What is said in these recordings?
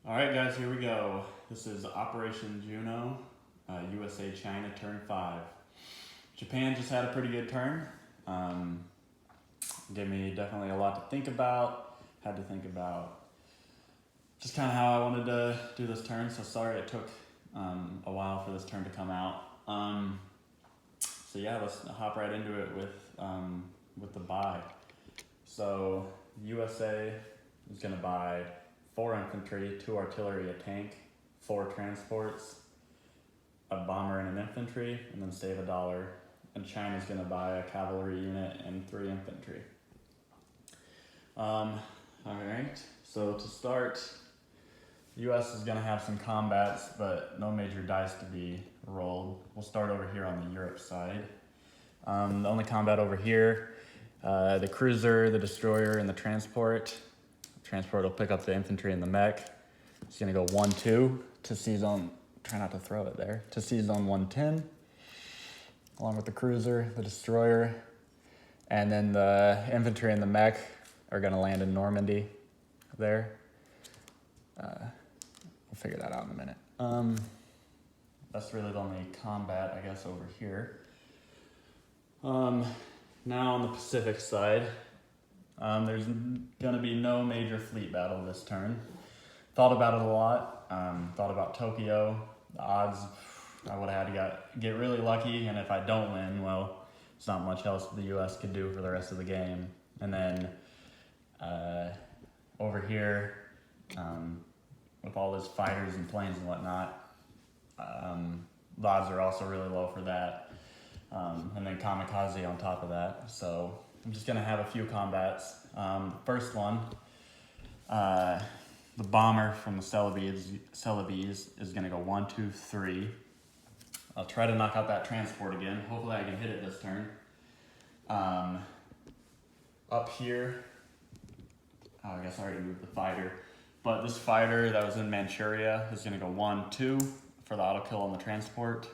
All right, guys, here we go. This is Operation Juno, USA China turn 5. Japan just had a pretty good turn. Gave me definitely a lot to think about. Had to think about just kind of how I wanted to do this turn. So sorry it took a while for this turn to come out. So yeah, let's hop right into it with the buy. So USA is going to buy 4 infantry, 2 artillery, a tank, 4 transports, a bomber and an infantry, and then save $1. And China's going to buy a cavalry unit and 3 infantry. All right, so to start, the US is going to have some combats, but no major dice to be rolled. We'll start over here on the Europe side. The only combat over here, the cruiser, the destroyer, and the transport. Transport will pick up the infantry and the mech. It's gonna go 1-2 to seize on, try not to throw it there, to seize on 110, along with the cruiser, the destroyer, and then the infantry and the mech are gonna land in Normandy there. We'll figure that out in a minute. That's really the only combat, I guess, over here. Now on the Pacific side, there's gonna be no major fleet battle this turn. Thought about it a lot. Thought about Tokyo. The odds, I would have had to get really lucky, and if I don't win, well, it's not much else the US could do for the rest of the game. And then over here, with all those fighters and planes and whatnot, the odds are also really low for that. And then kamikaze on top of that. So I'm just gonna have a few combats. First one, the bomber from the Celebes is gonna go 1, 2, 3. I'll try to knock out that transport again. Hopefully I can hit it this turn. Up here, I guess I already moved the fighter. But this fighter that was in Manchuria is gonna go 1, 2 for the auto kill on the transport.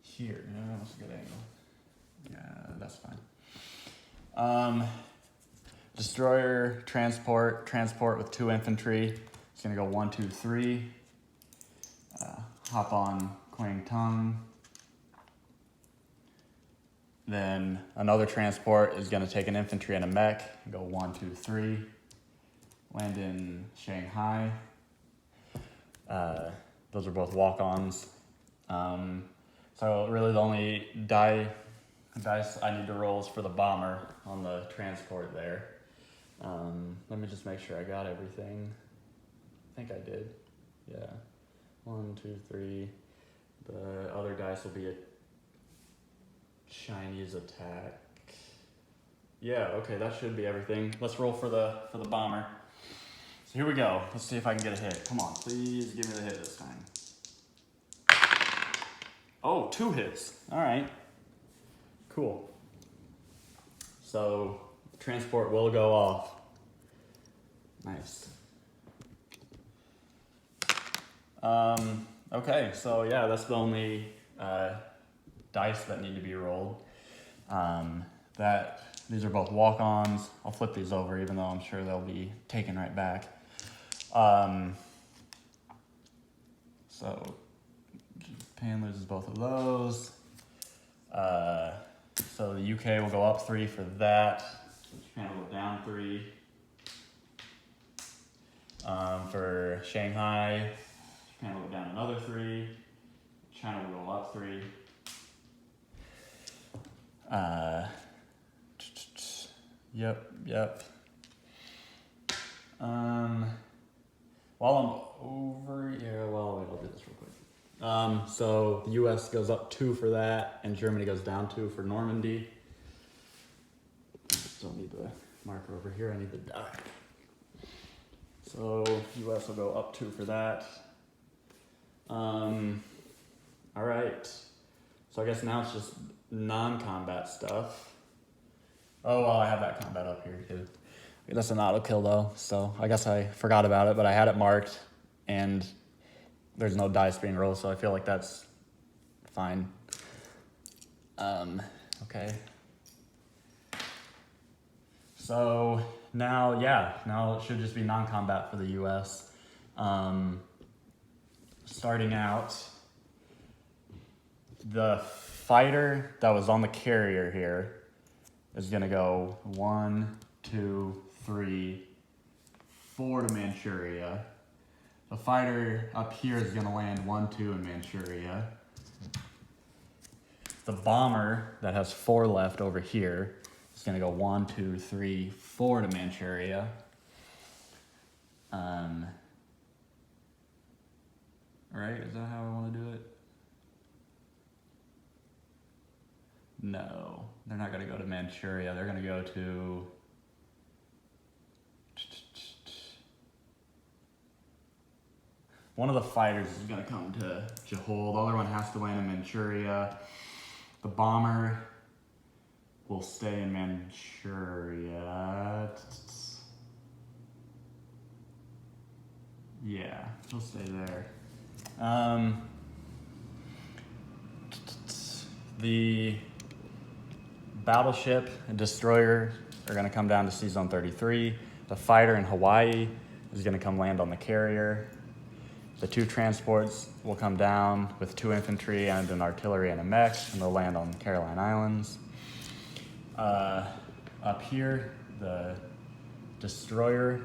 Here, no, that's a good angle. Yeah, that's fine. Destroyer, transport with 2 infantry. It's gonna go 1, 2, 3. Hop on Quang Tung. Then another transport is gonna take an infantry and a mech and go 1, 2, 3. Land in Shanghai. Those are both walk-ons. So really the only dice I need to roll is for the bomber on the transport there. Let me just make sure I got everything. I think I did. Yeah. 1, 2, 3. The other dice will be a Chinese attack. Yeah, okay, that should be everything. Let's roll for the bomber. So here we go. Let's see if I can get a hit. Come on, please give me the hit this time. Oh, 2 hits. All right. Cool. So transport will go off. Nice. Okay, so yeah, that's the only dice that need to be rolled. These are both walk-ons. I'll flip these over, even though I'm sure they'll be taken right back. So Japan loses both of those. So the UK will go up 3 for that. Japan will go down 3. For Shanghai, Japan will go down another 3. China will go up 3. Yep. While I'm over here, wait, I'll do this real quick. So the US goes up 2 for that, and Germany goes down 2 for Normandy. I just don't need the marker over here, I need the die. So US will go up 2 for that. All right. So I guess now it's just non-combat stuff. Oh, well, I have that combat up here too. That's an auto kill though, so I guess I forgot about it, but I had it marked and there's no dice being rolled, so I feel like that's fine. Okay. So Now it should just be non-combat for the U.S. Starting out, the fighter that was on the carrier here is gonna go 1, 2, 3, 4 to Manchuria. The fighter up here is gonna land 1, 2 in Manchuria. The bomber that has 4 left over here is gonna go 1, 2, 3, 4 to Manchuria. Right, is that how I wanna do it? No, they're not gonna go to Manchuria. They're gonna go to one of the fighters is gonna come to Johor. The other one has to land in Manchuria. The bomber will stay in Manchuria. Yeah, he'll stay there. The battleship and destroyer are gonna come down to Sea Zone 33. The fighter in Hawaii is gonna come land on the carrier. The 2 transports will come down with 2 infantry and an artillery and a mech, and they'll land on Caroline Islands. Up here, the destroyer,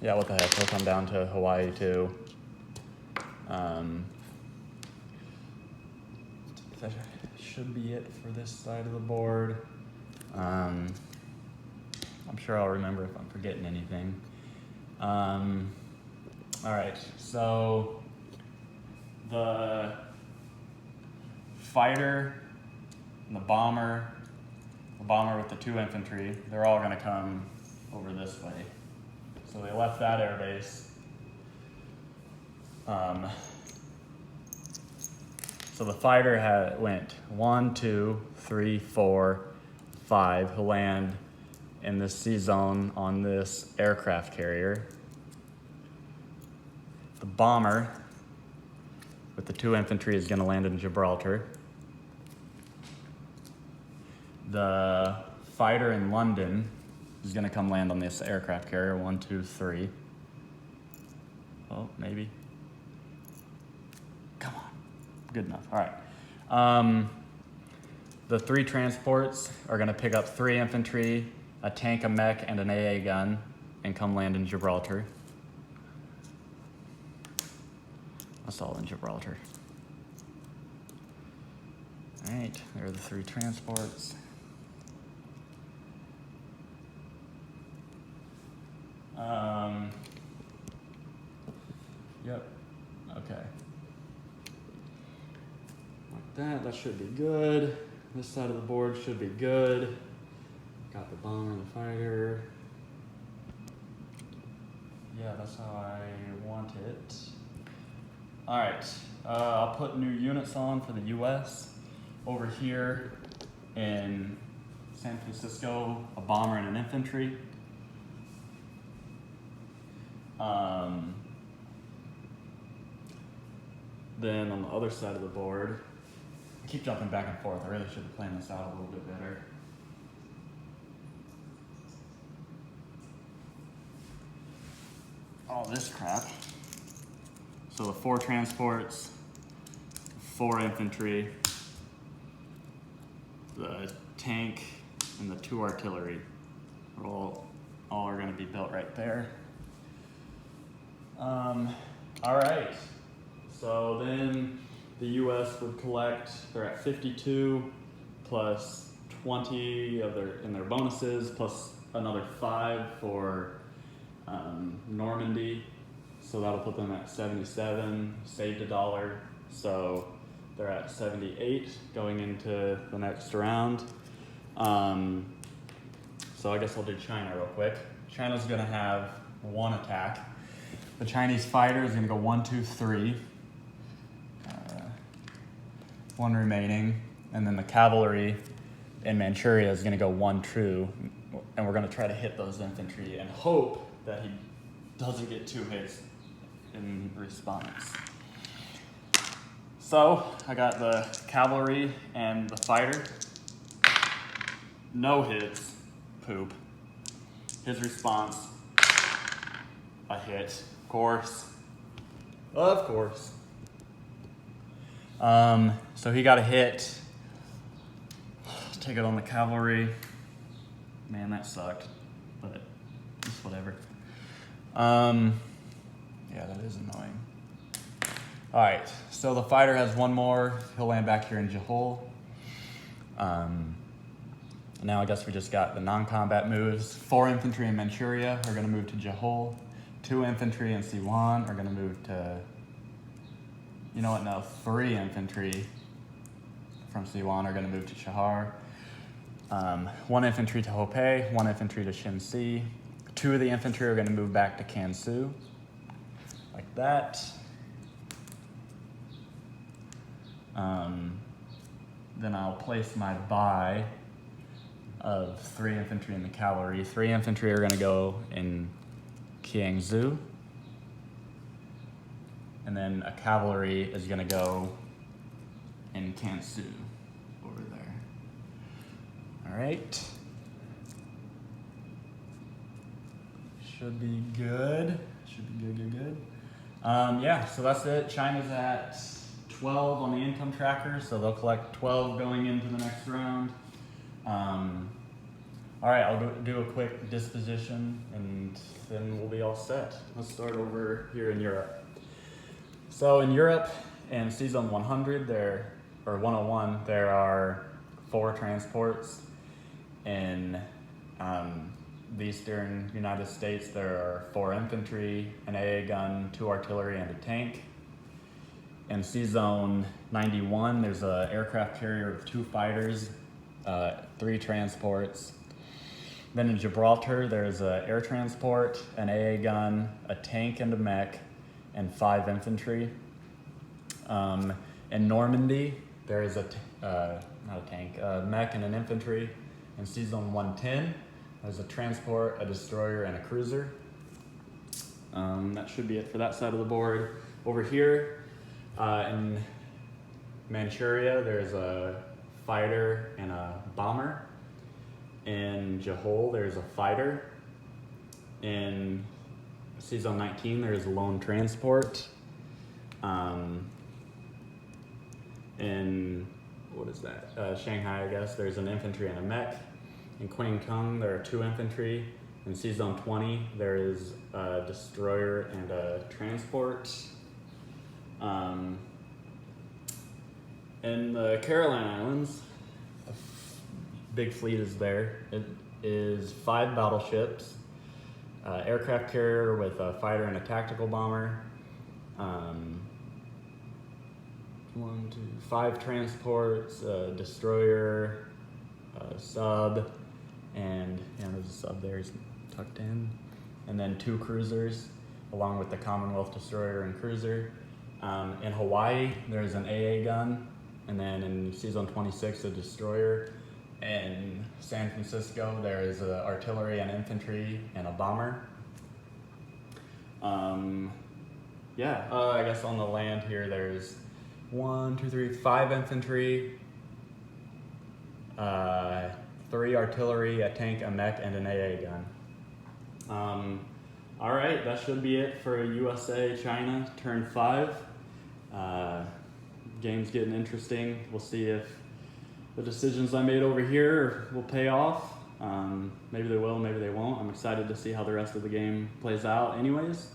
yeah, what the heck, he'll come down to Hawaii too. That should be it for this side of the board. I'm sure I'll remember if I'm forgetting anything. All right, so the fighter and the bomber with the 2 infantry, they're all gonna come over this way. So they left that airbase. So the fighter went 1, 2, 3, 4, 5. He'll land in this sea zone on this aircraft carrier. The bomber with the 2 infantry is gonna land in Gibraltar. The fighter in London is gonna come land on this aircraft carrier, 1, 2, 3. Oh, maybe. Come on, good enough, all right. The 3 transports are gonna pick up 3 infantry, a tank, a mech, and an AA gun, and come land in Gibraltar. That's all in Gibraltar. All right, there are the 3 transports. Yep, okay. Like that should be good. This side of the board should be good. Got the bomber and the fighter. Yeah, that's how I want it. All right, I'll put new units on for the US. Over here in San Francisco, a bomber and an infantry. Then on the other side of the board, I keep jumping back and forth. I really should have planned this out a little bit better. All this crap. So the 4 transports, 4 infantry, the tank, and the 2 artillery are all are going to be built right there. All right. So then the U.S. would collect. They're at 52 plus 20 in their bonuses, plus another 5 for Normandy. So that'll put them at 77, saved $1. So they're at 78 going into the next round. So I guess I'll do China real quick. China's gonna have 1 attack. The Chinese fighter is gonna go 1, 2, 3. 1 remaining. And then the cavalry in Manchuria is gonna go 1 true. And we're gonna try to hit those infantry and hope that he doesn't get 2 hits in response. So I got the cavalry and the fighter. No hits, poop. His response, a hit, of course. Of course. So he got a hit. Let's take it on the cavalry. Man, that sucked, but just whatever. Yeah, that is annoying. All right, so the fighter has one more. He'll land back here in Jahol. Now I guess we just got the non-combat moves. 4 infantry in Manchuria are gonna move to Jahol. 2 infantry in Siwan are gonna move to, you know what, no, 3 infantry from Siwan are gonna move to Shahar. 1 infantry to Hopei, 1 infantry to Shinsi. 2 of the infantry are gonna move back to Kansu, like that. Then I'll place my buy of 3 infantry in the cavalry. 3 infantry are gonna go in Kiangsu. And then a cavalry is gonna go in Kansu over there. All right. Should be good. Should be good. Yeah, so that's it. China's at 12 on the income tracker, so they'll collect 12 going into the next round. All right, I'll do a quick disposition and then we'll be all set. Let's start over here in Europe. So in Europe, in season 100, or 101, there are 4 transports. In the Eastern United States, there are 4 infantry, an AA gun, 2 artillery, and a tank. In C-Zone 91, there's an aircraft carrier with 2 fighters, 3 transports. Then in Gibraltar, there's an air transport, an AA gun, a tank and a mech, and 5 infantry. In Normandy, there is not a tank, a mech and an infantry. In C-Zone 110, there's a transport, a destroyer, and a cruiser. That should be it for that side of the board. Over here, in Manchuria, there's a fighter and a bomber. In Jahol, there's a fighter. In C-Zone 19, there's a lone transport. In, what is that? Shanghai, I guess, there's an infantry and a mech. In Qingtung, there are 2 infantry. In C-Zone 20, there is a destroyer and a transport. In the Caroline Islands, a big fleet is there. It is 5 battleships, aircraft carrier with a fighter and a tactical bomber, 5 transports, a destroyer, a sub, and there's a sub there, he's tucked in, and then 2 cruisers, along with the Commonwealth destroyer and cruiser. In Hawaii, there's an AA gun, and then in C-Zone 26, a destroyer. In San Francisco, there is artillery and infantry and a bomber. I guess on the land here, there's 5 infantry, 3 artillery, a tank, a mech, and an AA gun. All right, that should be it for USA China turn 5. Game's getting interesting. We'll see if the decisions I made over here will pay off. Maybe they will, maybe they won't. I'm excited to see how the rest of the game plays out anyways.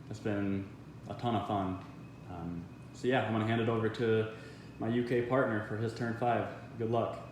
It's been a ton of fun. So yeah, I'm gonna hand it over to my UK partner for his turn 5. Good luck.